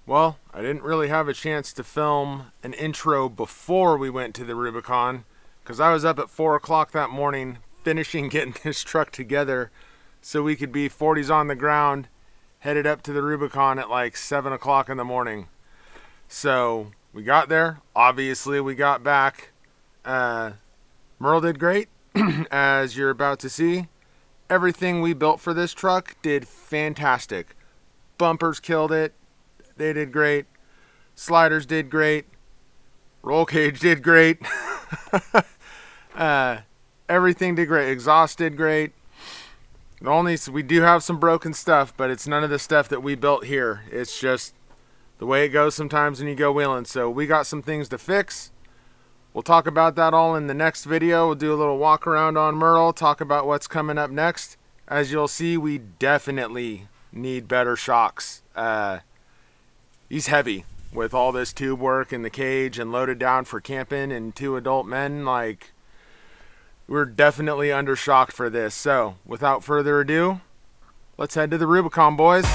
Well, I didn't really have a chance to film an intro before we went to the Rubicon because I was up at 4 o'clock that morning finishing getting this truck together so we could be 40s on the ground, headed up to the Rubicon at like 7 o'clock in the morning. So we got there. Obviously, we got back. Merle did great, as you're about to see. Everything we built for this truck did fantastic. Bumpers killed it. They did great. Sliders did great. Roll cage did great. Everything did great. Exhaust did great. We do have some broken stuff, but it's none of the stuff that we built here. It's just the way it goes sometimes when you go wheeling. So we got some things to fix. We'll talk about that all in the next video. We'll do a little walk around on Merle, talk about what's coming up next. As you'll see, we definitely need better shocks. He's heavy with all this tube work and the cage and loaded down for camping and 2 adult men. Like, we're definitely undershocked for this. So without further ado, let's head to the Rubicon, boys.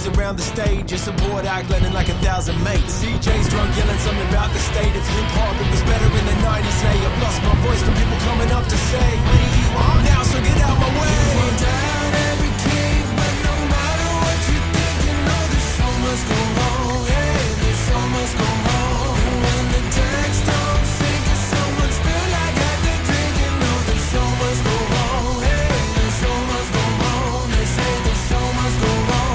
Around the stage, it's a board act blending like 1,000 mates. CJ's drunk yelling something about the state of hip hop. It was better in the 90s. Hey, I've lost my voice from people coming up to say, what do you want now? So get out my way. You've down every king, but no matter what you think, you know there's so much go wrong. Hey, there's so much go wrong. And when the text don't sink, there's so much spill I got to drink. You know there's so much go wrong. Hey, there's so much go wrong. They say there's so much go wrong.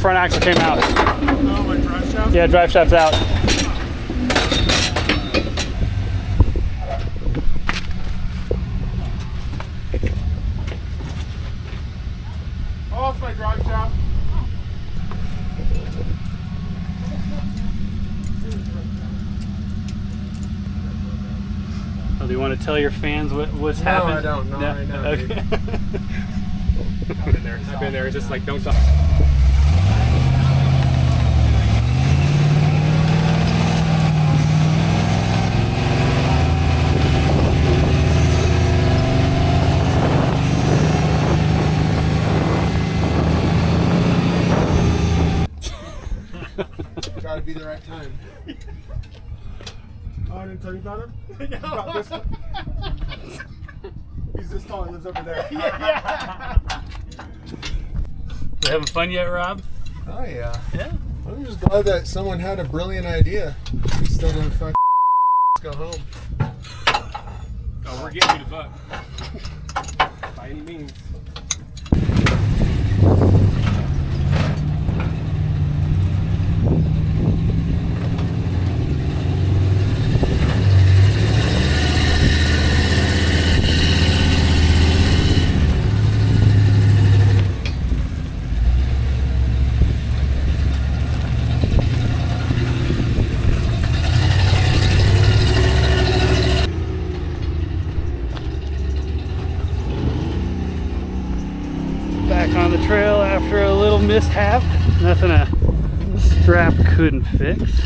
Front axle came out. Oh, my drive shaft? Yeah, drive shaft's out. Oh, it's my drive shaft. Oh, do you want to tell your fans what's happened? No, I don't. No, I know. Okay. I've been there. I've been there. It's just like, don't stop. Gotta be the right time. Oh, I didn't tell you about him? No. About this one? He's this tall, he lives over there. Yeah. You having fun yet, Rob? Oh, yeah. Yeah. I'm just glad that someone had a brilliant idea. We still don't fucking go home. Oh, we're getting you the buck. By any means. On the trail after a little mishap. Nothing a strap couldn't fix.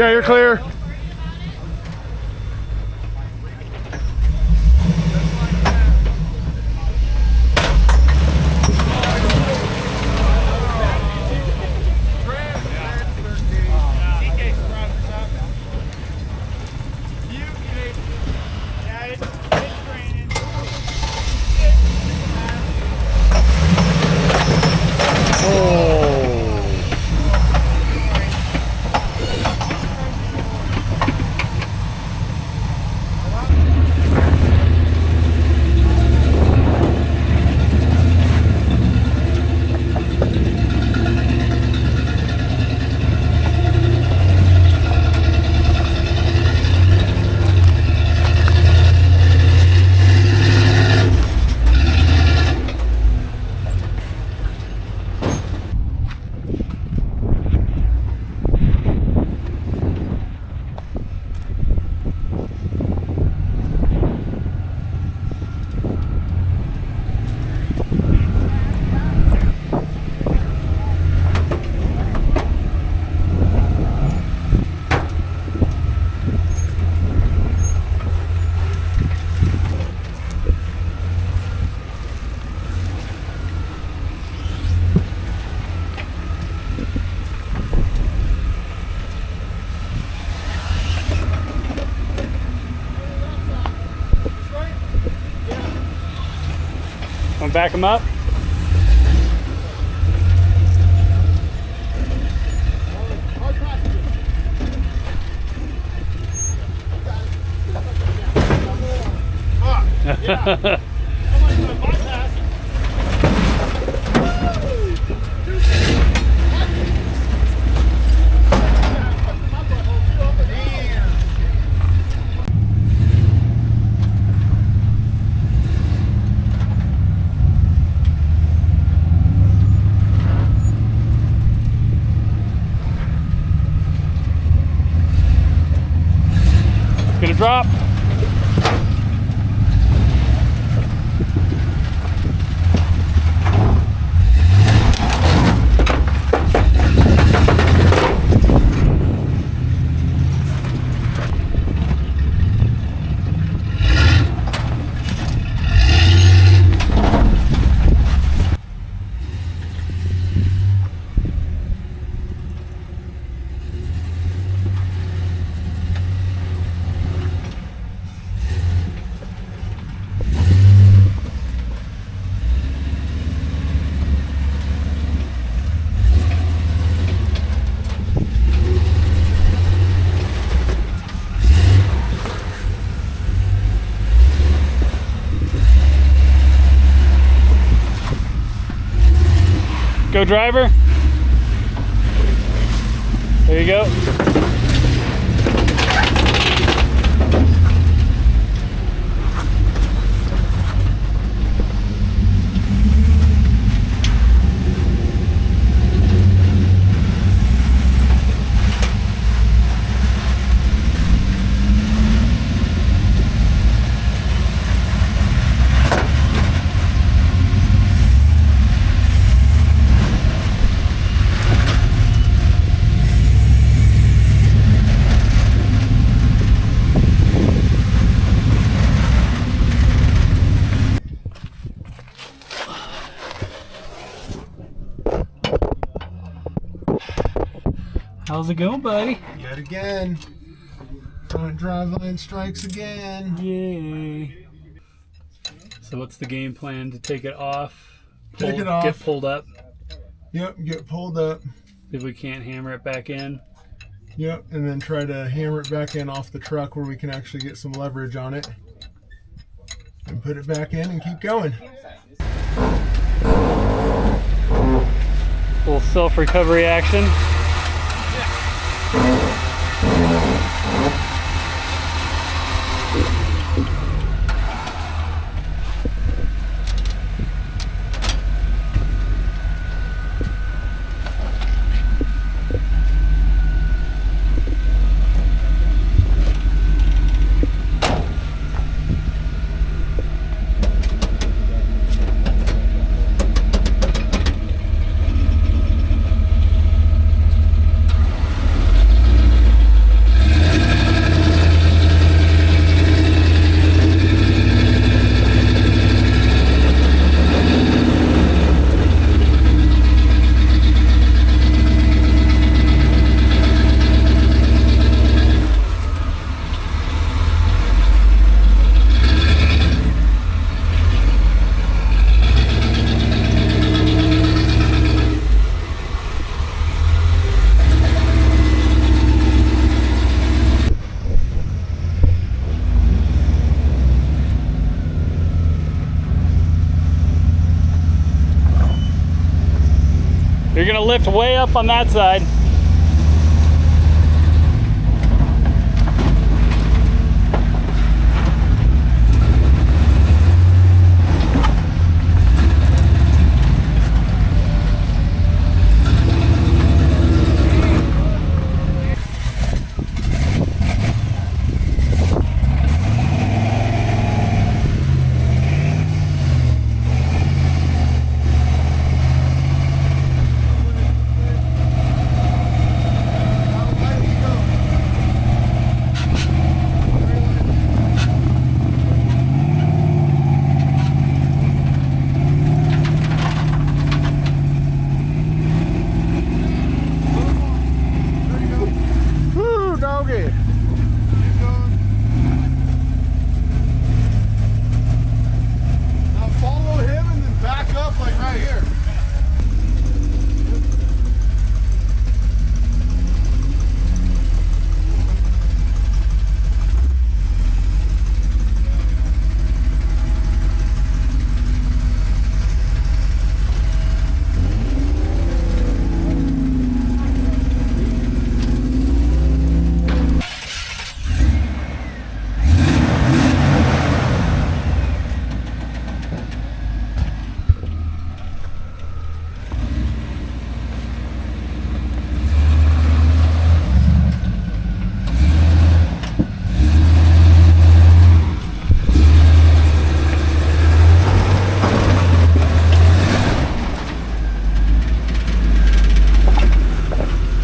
Yeah, you're clear. Want to back them up? Gonna drop. Go driver. There you go. How's it going, buddy? Yet again. Front driveline strikes again. Yay. So what's the game plan? To take it off? Take it off. Get pulled up? Yep, get pulled up. If we can't hammer it back in? Yep, and then try to hammer it back in off the truck where we can actually get some leverage on it. And put it back in and keep going. Little self-recovery action. gonna lift way up on that side.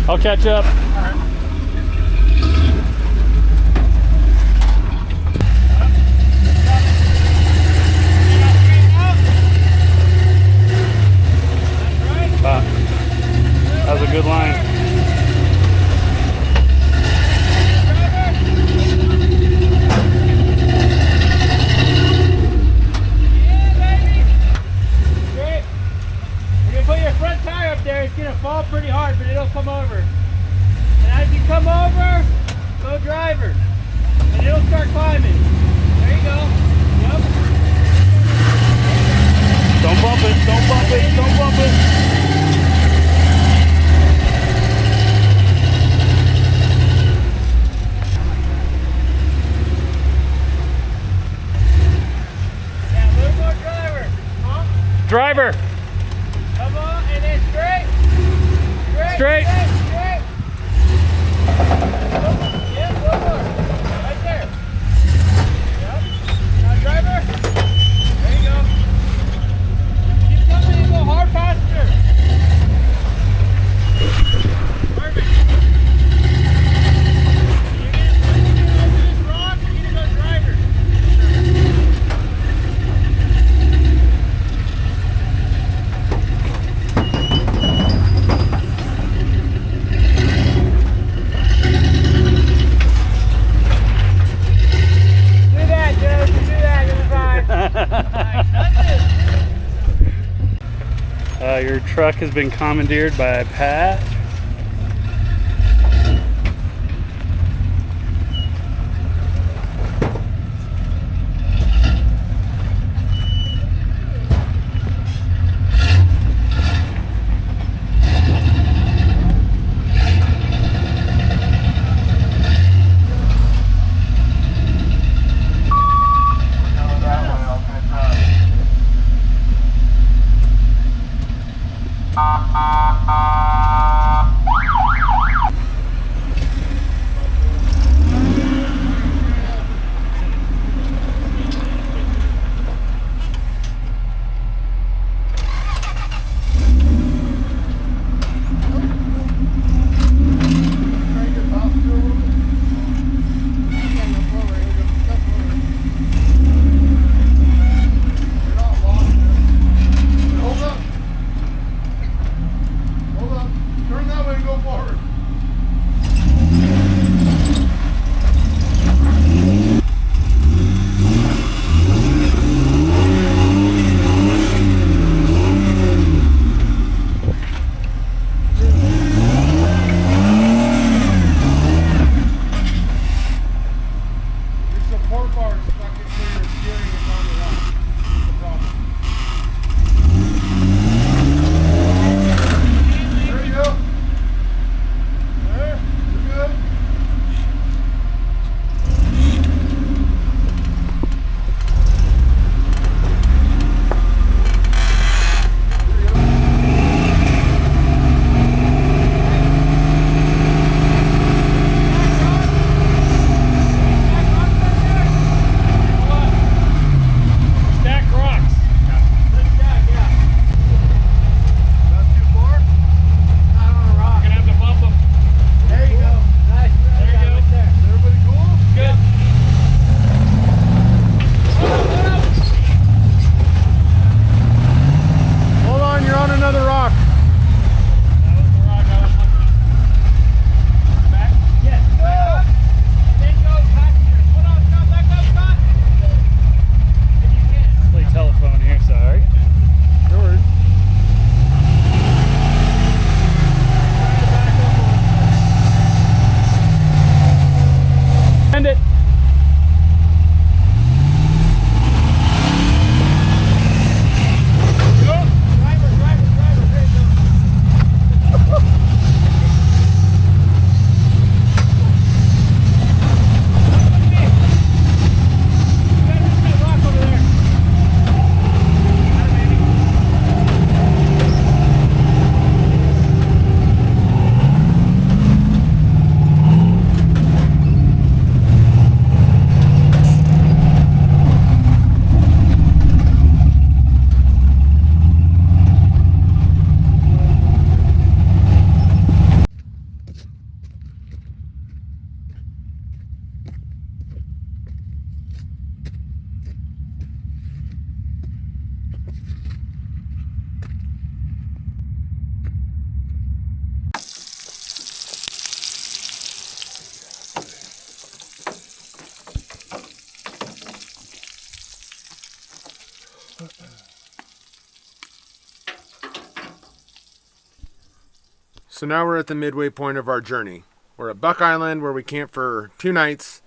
I'll catch up. That was a good line. Front tire up there, it's gonna fall pretty hard, but it'll come over. And as you come over, go driver. And it'll start climbing. There you go. Yep. Don't bump it, don't bump it, don't bump it. Yeah, a little more driver. Huh? Driver. Come on, and then straight. Straight. Straight. Yeah, one more. Right there. Yep. Now driver. There you go. Keep coming and go hard passenger. Perfect. You're gonna over this rock, you're gonna go driver. Your truck has been commandeered by Pat. So now we're at the midway point of our journey. We're at Buck Island where we camped for 2 nights.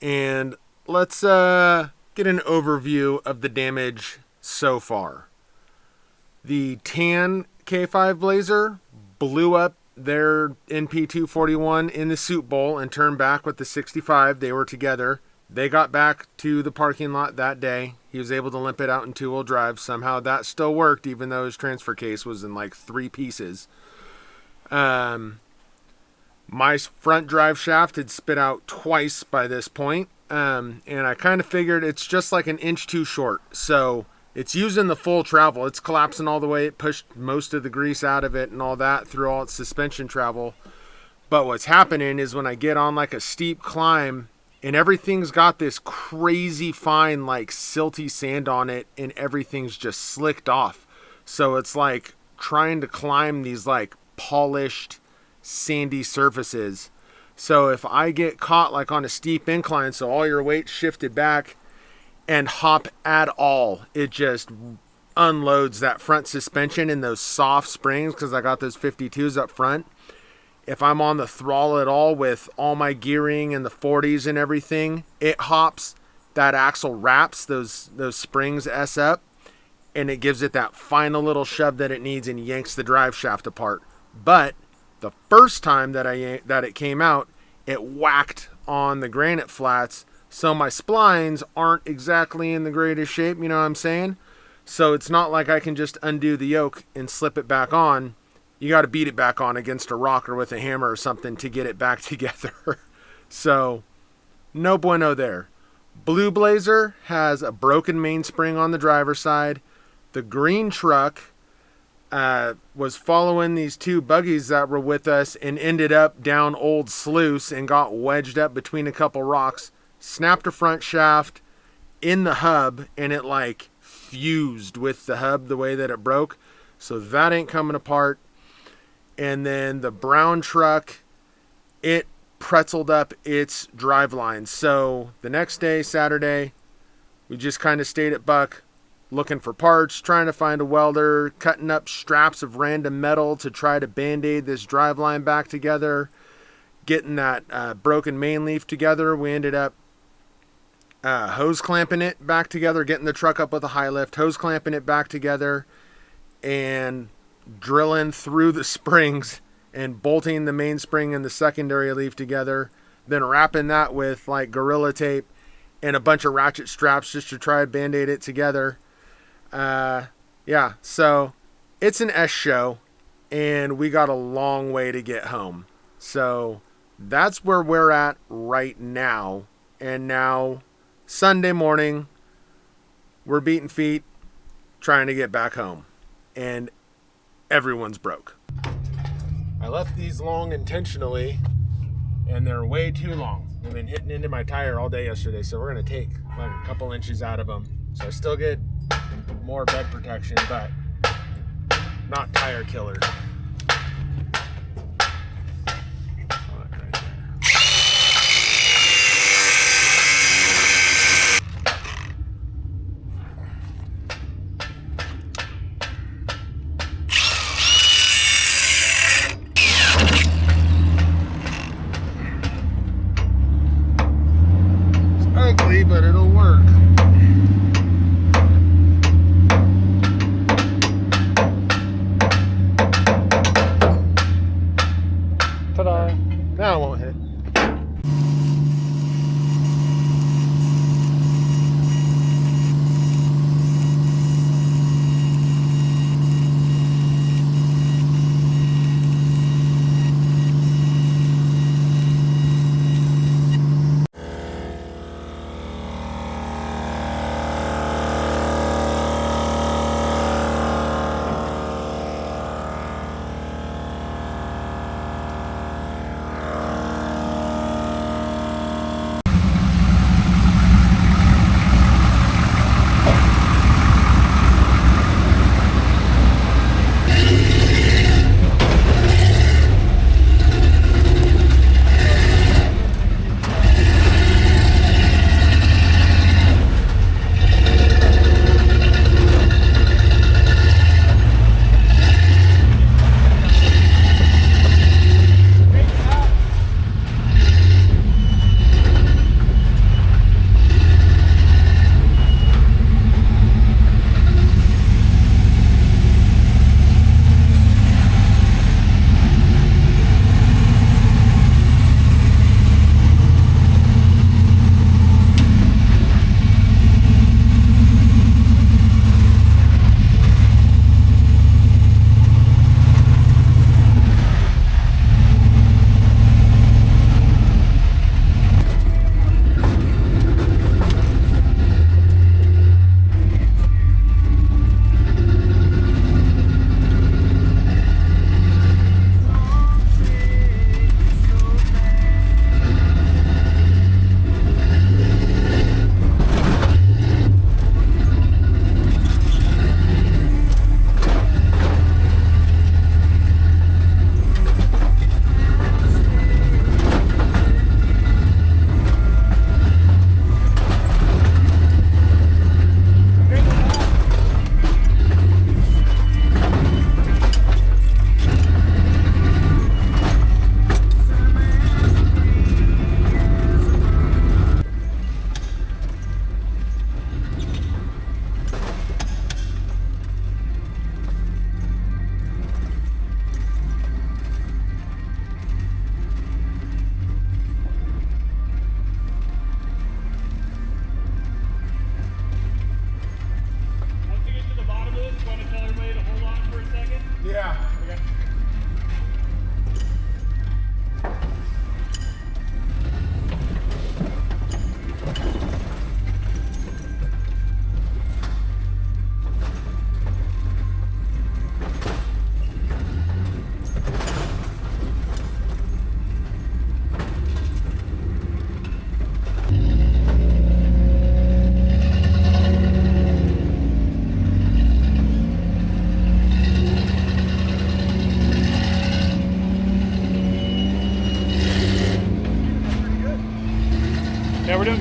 And let's get an overview of the damage so far. The tan K5 Blazer blew up their NP241 in the soup bowl and turned back with the 65. They were together. They got back to the parking lot that day. He was able to limp it out in 2-wheel drive. Somehow that still worked, even though his transfer case was in like 3 pieces. My front drive shaft had spit out twice by this point. And I kind of figured it's just like an inch too short. So it's using the full travel. It's collapsing all the way. It pushed most of the grease out of it and all that through all its suspension travel. But what's happening is when I get on like a steep climb and everything's got this crazy fine like silty sand on it and everything's just slicked off. So it's like trying to climb these like polished sandy surfaces. So if I get caught like on a steep incline, so all your weight shifted back and hop at all, it just unloads that front suspension in those soft springs because I got those 52s up front. If I'm on the throttle at all with all my gearing and the 40s and everything, it hops, that axle wraps, those springs S up, and it gives it that final little shove that it needs and yanks the drive shaft apart. But the first time that it came out, it whacked on the granite flats, so my splines aren't exactly in the greatest shape, you know what I'm saying? So it's not like I can just undo the yoke and slip it back on. You got to beat it back on against a rock or with a hammer or something to get it back together. So no bueno there. Blue Blazer has a broken mainspring on the driver's side. The green truck was following these 2 buggies that were with us and ended up down old Sluice and got wedged up between a couple rocks, snapped a front shaft in the hub, and it like fused with the hub the way that it broke. So that ain't coming apart. And then the brown truck, it pretzeled up its driveline. So the next day, Saturday, we just kind of stayed at Buck, looking for parts, trying to find a welder, cutting up straps of random metal to try to band-aid this driveline back together, getting that broken main leaf together. We ended up hose clamping it back together, getting the truck up with a high lift, hose clamping it back together, and drilling through the springs and bolting the mainspring and the secondary leaf together, then wrapping that with like Gorilla Tape and a bunch of ratchet straps just to try to band-aid it together. Yeah, so it's an S show and we got a long way to get home. So that's where we're at right now. And now Sunday morning, we're beating feet trying to get back home and everyone's broke. I left these long intentionally and they're way too long. They've been hitting into my tire all day yesterday, so we're going to take like a couple inches out of them. So I still get more bed protection, but not tire killer. It's ugly, but it'll work.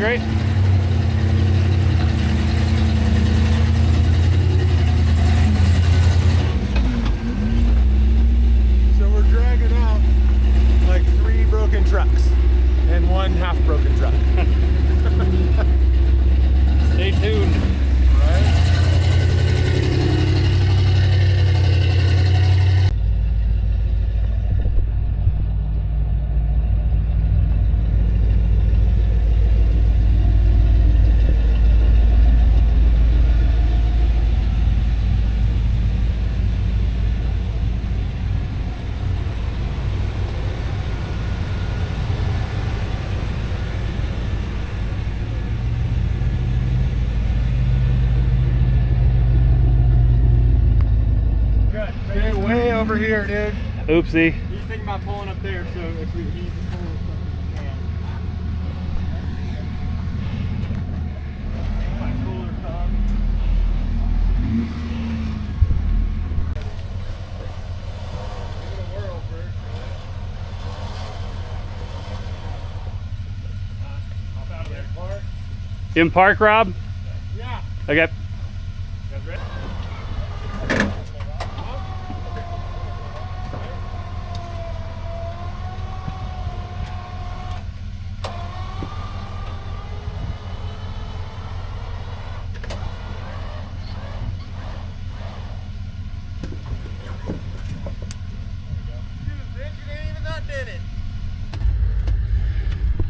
great. So we're dragging out like 3 broken trucks and 1 half broken truck. Stay tuned. Right? Stay way over here, dude. Oopsie. He's thinking about pulling up there, so if we need to pull something, we can. My cooler top. Hop out of there. You in park, Rob? Yeah. Okay. You guys ready?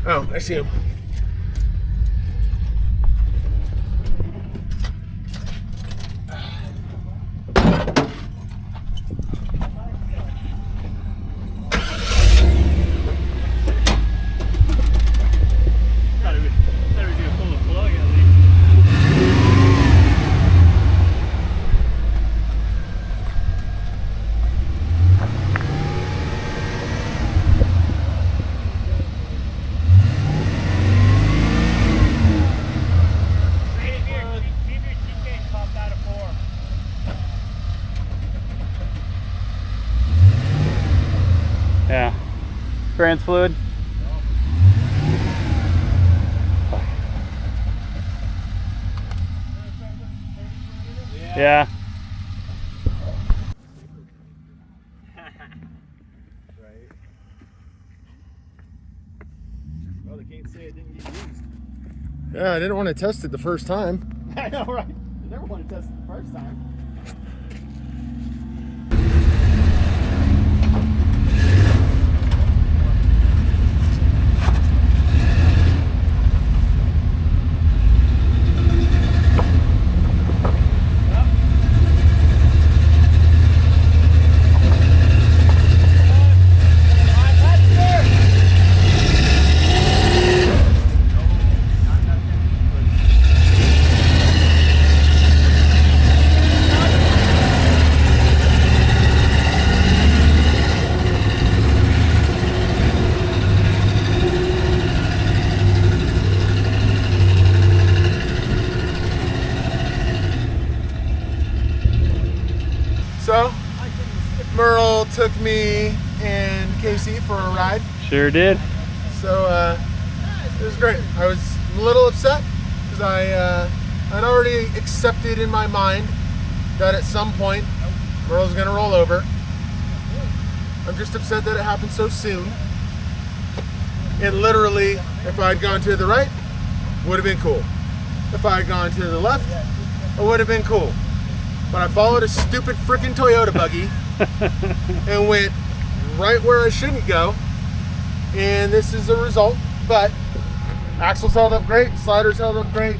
Oh, I see him. Yeah. Trans fluid. Yeah. Well, they can't say it didn't get used. Yeah, I didn't want to test it the first time. I know, right? You never want to test it the first time. So, Merle took me and Casey for a ride. Sure did. So, it was great. I was a little upset because I'd already accepted in my mind that at some point Merle's gonna roll over. I'm just upset that it happened so soon. And literally, if I'd gone to the right, would have been cool. If I had gone to the left, it would have been cool. But I followed a stupid freaking Toyota buggy and went right where I shouldn't go. And this is the result. But axles held up great, sliders held up great,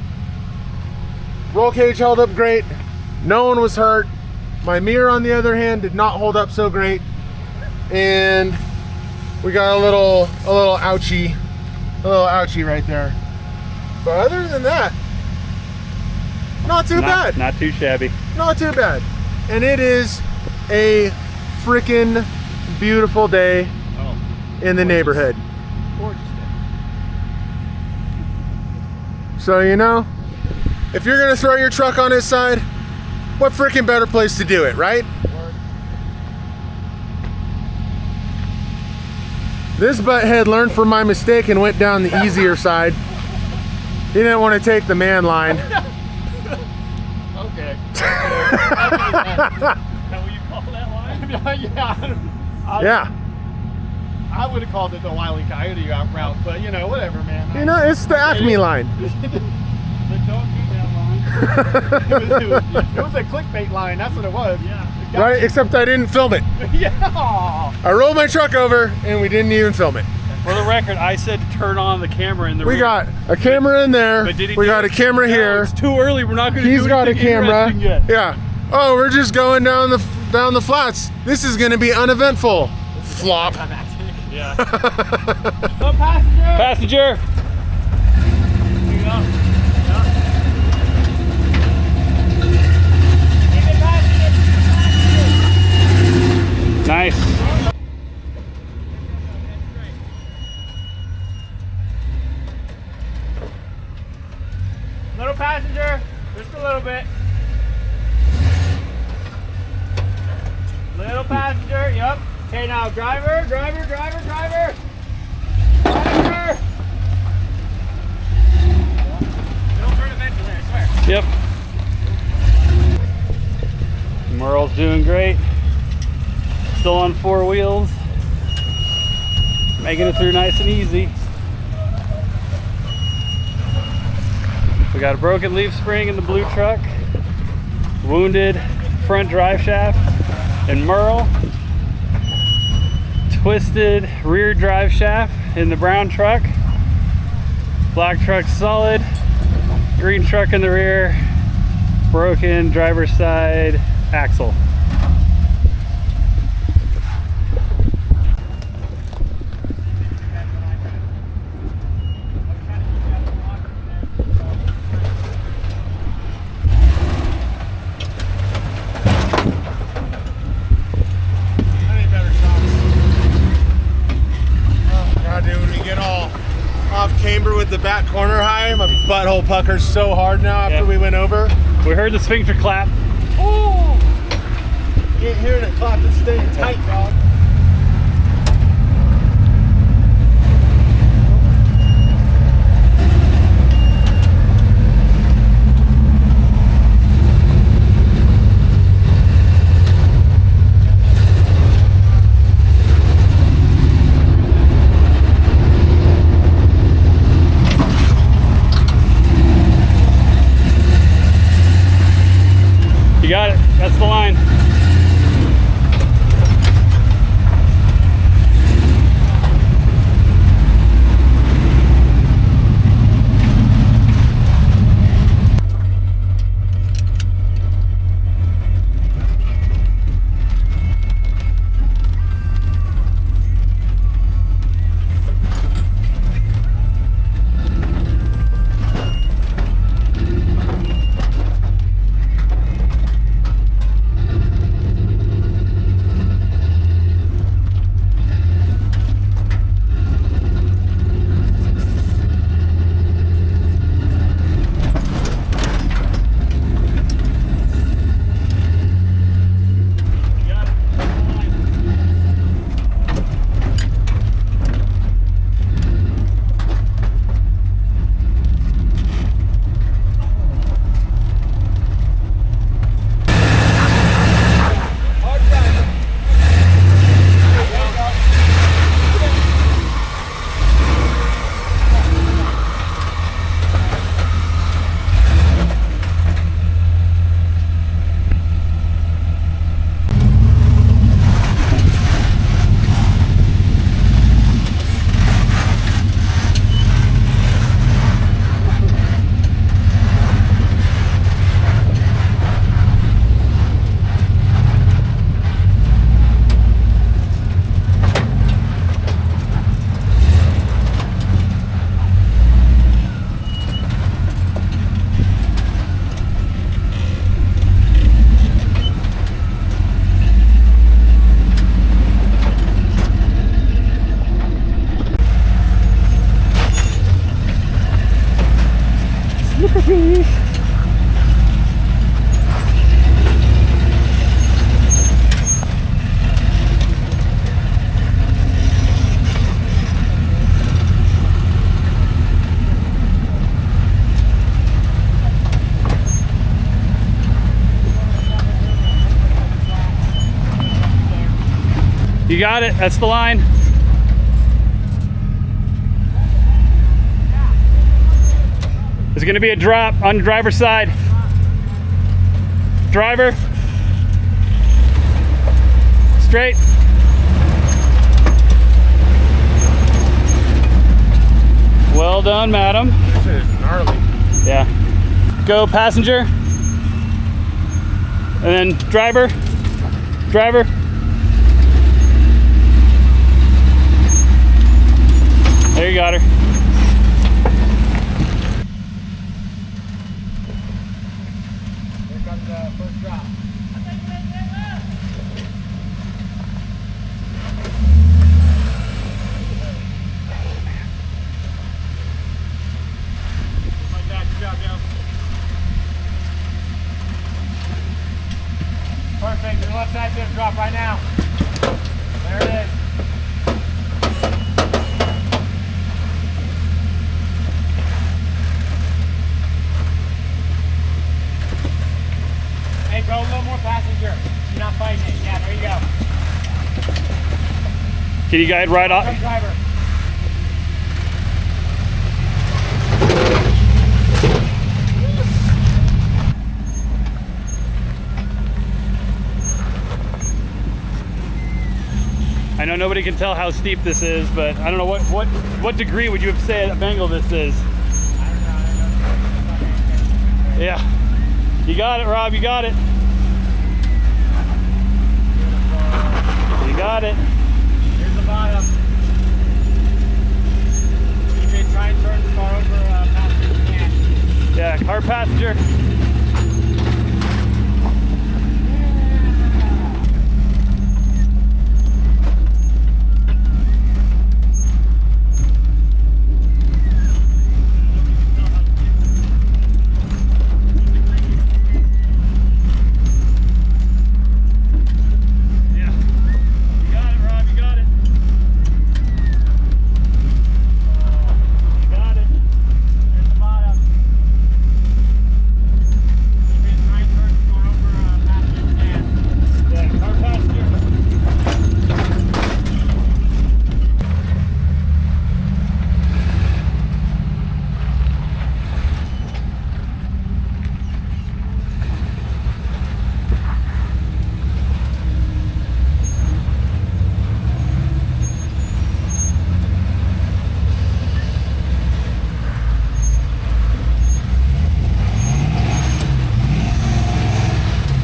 roll cage held up great, no one was hurt. My mirror, on the other hand, did not hold up so great. And we got a little ouchie right there. But other than that, not too bad. Not too shabby. Not too bad. And it is a freaking beautiful day in the neighborhood. Gorgeous day. So, you know, if you're gonna throw your truck on its side, what freaking better place to do it, right? This butthead learned from my mistake and went down the easier side. He didn't want to take the man line. Okay. How will you call that line? Yeah. I would have called it the Wile E. Coyote route, but you know, whatever, man. You know, it's the Acme line. But don't eat that line. It was a clickbait line, that's what it was. Yeah. Right, except I didn't film it. Yeah. I rolled my truck over and we didn't even film it. For the record, I said to turn on the camera in the We rear. got a camera in there. But did he We do got a it? camera No, here. It's too early. We're not going to do He's got a anything camera. interesting yet. Yeah. Oh, we're just going down the flats. This is going to be uneventful. Flop. Yeah. Go passenger. Passenger. Here you go. Keep it passenger. Nice. Little passenger, just a little bit. Little passenger, yep. Okay, now driver. Driver. Don't turn eventually, I swear. Yep. Merle's doing great. Still on 4 wheels. Making it through nice and easy. We got a broken leaf spring in the blue truck. Wounded front drive shaft in Merle. Twisted rear drive shaft in the brown truck. Black truck solid. Green truck in the rear. Broken driver's side axle. God, dude, when we get all off camber with the back corner high, my butthole puckers so hard now after Yeah. we went over. We heard the sphincter clap. Oh! You ain't hearing it clap, it's staying tight, dog. You got it. That's the line. You got it, that's the line. There's gonna be a drop on the driver's side. Driver. Straight. Well done, madam. This is gnarly. Yeah. Go passenger. And then driver. Driver. There you got her. Here comes the first drop. Like that, good job, Joe. Perfect, the left side's gonna drop right now. There it is. Hey, go a little more passenger. You're not fighting it. Yeah, there you go. Can you guide right off? Come, driver. I know nobody can tell how steep this is, but I don't know what degree would you say at angle this is? I don't know. Yeah. You got it, Rob, you got it. You got it. Here's the bottom. DJ, try and turn the car over faster as you can. Yeah, car passenger.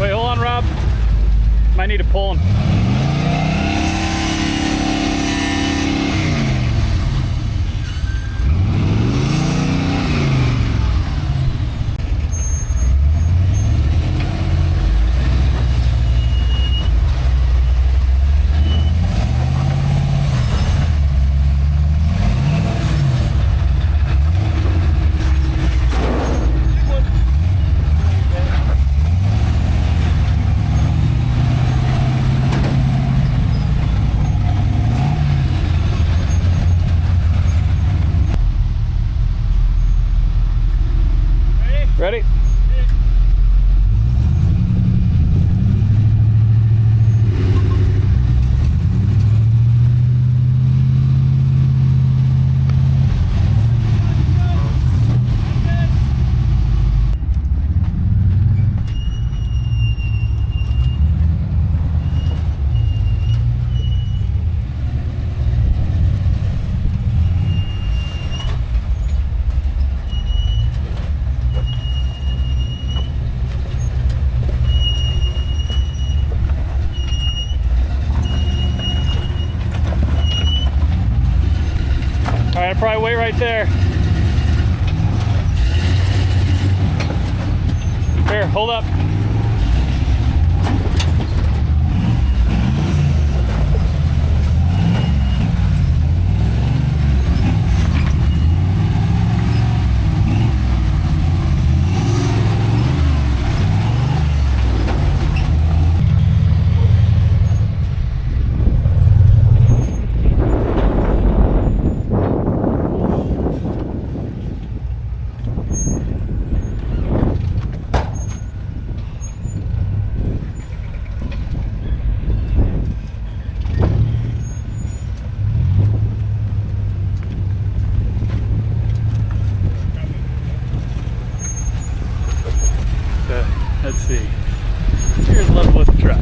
Wait, hold on, Rob. Might need to pull him. Ready? All right, I'll probably wait right there. Here, hold up. Here's level with the truck.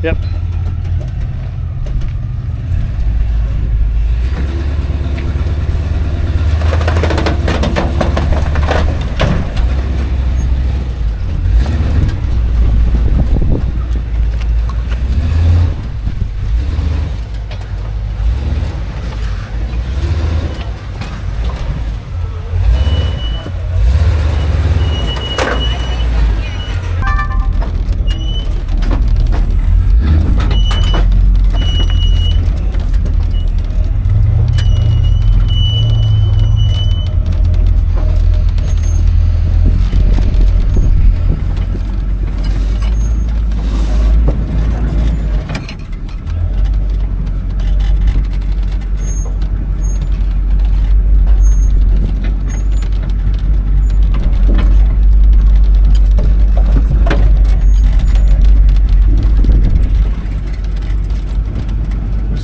Yep.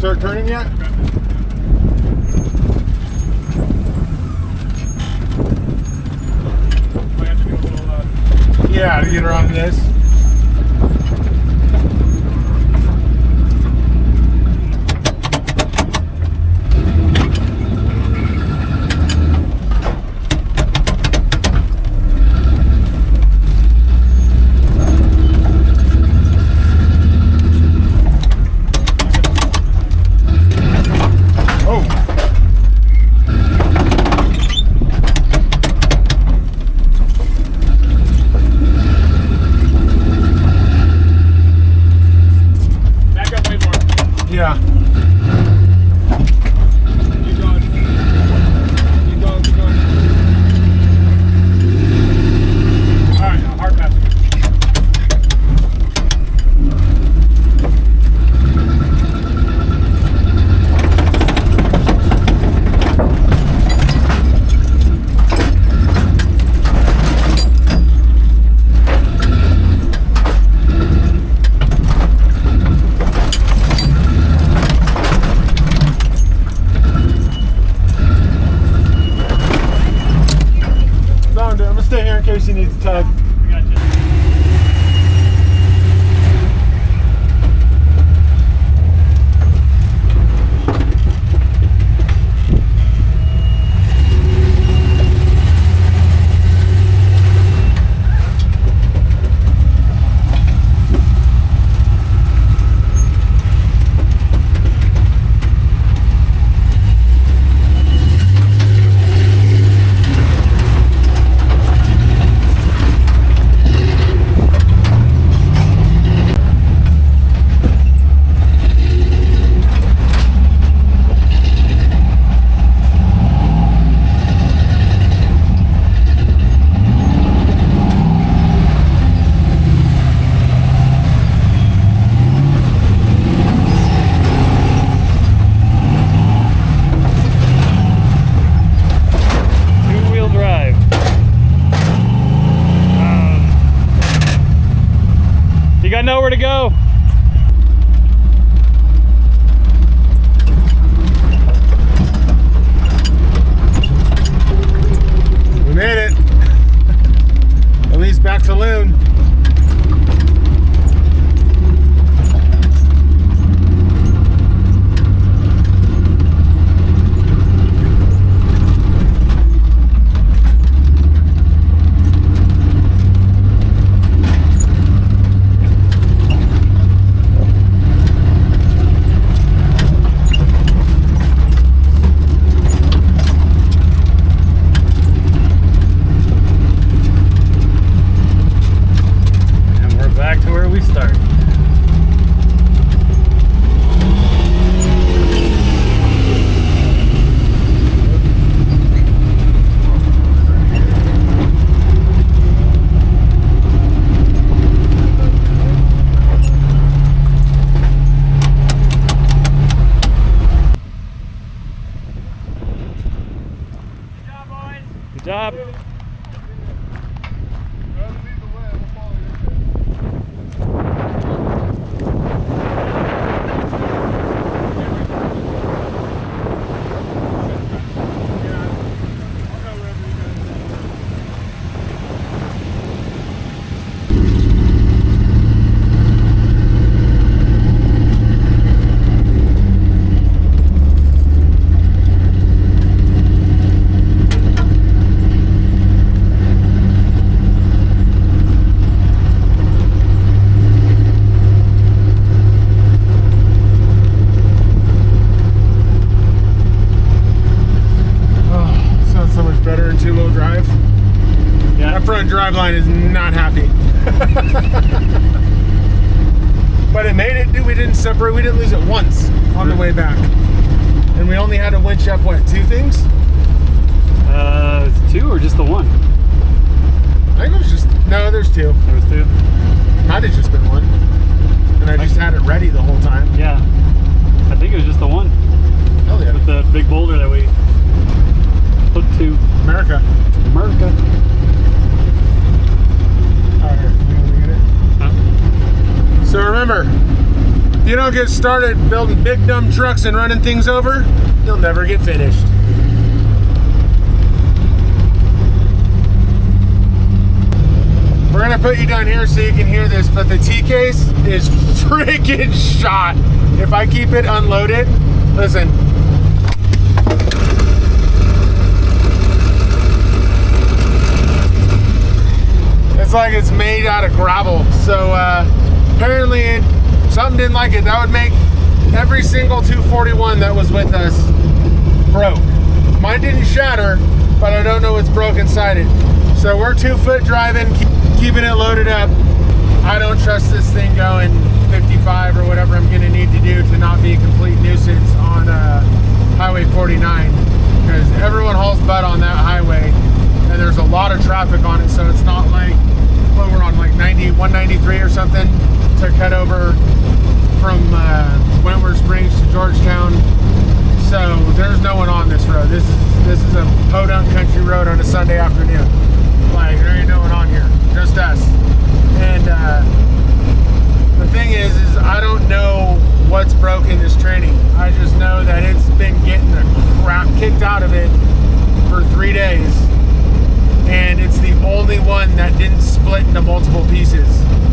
Start turning yet? Yeah, to get around this. Yeah. Keep going. Keep going, keep going. Alright, now hard pass. I'm gonna stay here in case he needs a tug. Good job. Driveline is not happy. But it made it, dude. We didn't separate, we didn't lose it once on the way back. And we only had to winch up, what, 2 things? 2 or just the one? I think it was just, no, there's 2. There was 2? Might have just been 1. And I just had it ready the whole time. Yeah. I think it was just the one. Hell yeah. With the big boulder that we put to America. So remember, if you don't get started building big dumb trucks and running things over, you'll never get finished. We're gonna put you down here so you can hear this, but the T-case is freaking shot. If I keep it unloaded, listen. It's like it's made out of gravel. So apparently something didn't like it. That would make every single 241 that was with us broke. Mine didn't shatter, but I don't know what's broke inside it. So we're 2-foot driving, keeping it loaded up. I don't trust this thing going 55 or whatever I'm gonna need to do to not be a complete nuisance on Highway 49, because everyone hauls butt on that highway and there's a lot of traffic on it. So it's not like, well, we're on like 193 or something to cut over from Wentworth Springs to Georgetown. So there's no one on this road. This is a podunk country road on a Sunday afternoon. Like, there ain't no one on here, just us. And the thing is I don't know what's broken this training. I just know that it's been getting the crap kicked out of it for 3 days. And it's the only one that didn't split into multiple pieces.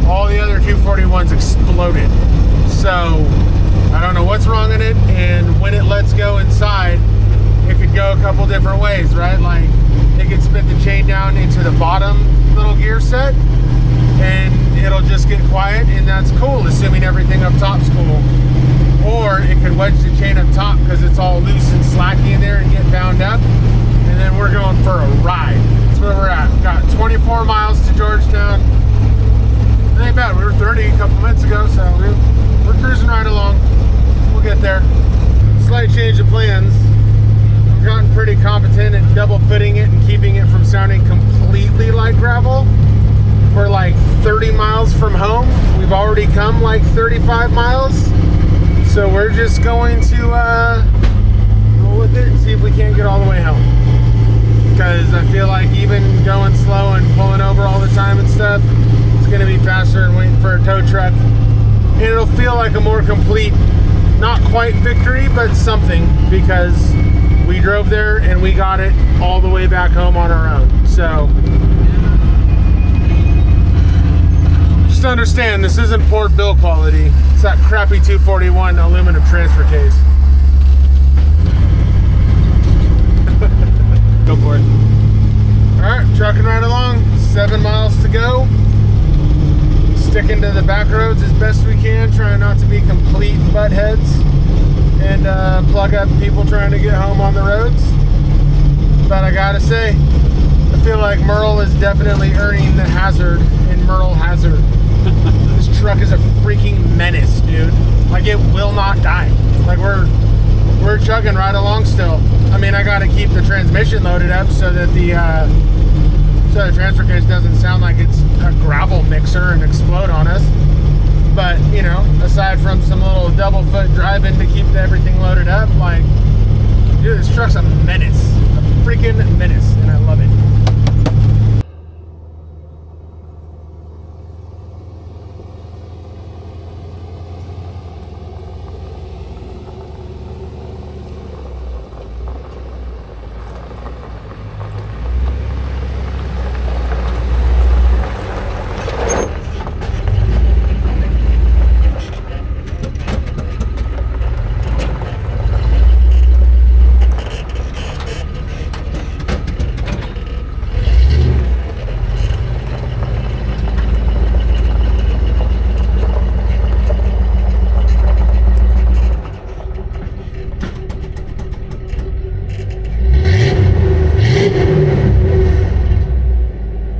All the other 241s exploded. So I don't know what's wrong in it, and when it lets go inside, it could go a couple different ways, right? Like, it could spit the chain down into the bottom little gear set, and it'll just get quiet, and that's cool, assuming everything up top's cool. Or it could wedge the chain up top because it's all loose and slacky in there and get bound up, and then we're going for a ride. Where we're at. Got 24 miles to Georgetown. It ain't bad. We were 30 a couple minutes ago, so we're cruising right along. We'll get there. Slight change of plans. We've gotten pretty competent at double footing it and keeping it from sounding completely like gravel. We're like 30 miles from home. We've already come like 35 miles. So we're just going to roll with it and see if we can't get all the way home. Because I feel like even going slow and pulling over all the time and stuff, it's going to be faster than waiting for a tow truck. And it'll feel like a more complete, not quite victory, but something, because we drove there and we got it all the way back home on our own. So just understand, this isn't Port build quality. It's that crappy 241 aluminum transfer case. Go for it. Alright, trucking right along, 7 miles to go. Sticking to the back roads as best we can, trying not to be complete butt heads and plug up people trying to get home on the roads. But I gotta say, I feel like Merle is definitely earning the hazard in Merle Hazard. This truck is a freaking menace, dude. Like, it will not die. Like, we're chugging right along still. I mean, I gotta keep the transmission loaded up so that the transfer case doesn't sound like it's a gravel mixer and explode on us. But, you know, aside from some little double foot driving to keep everything loaded up, like, dude, this truck's a menace.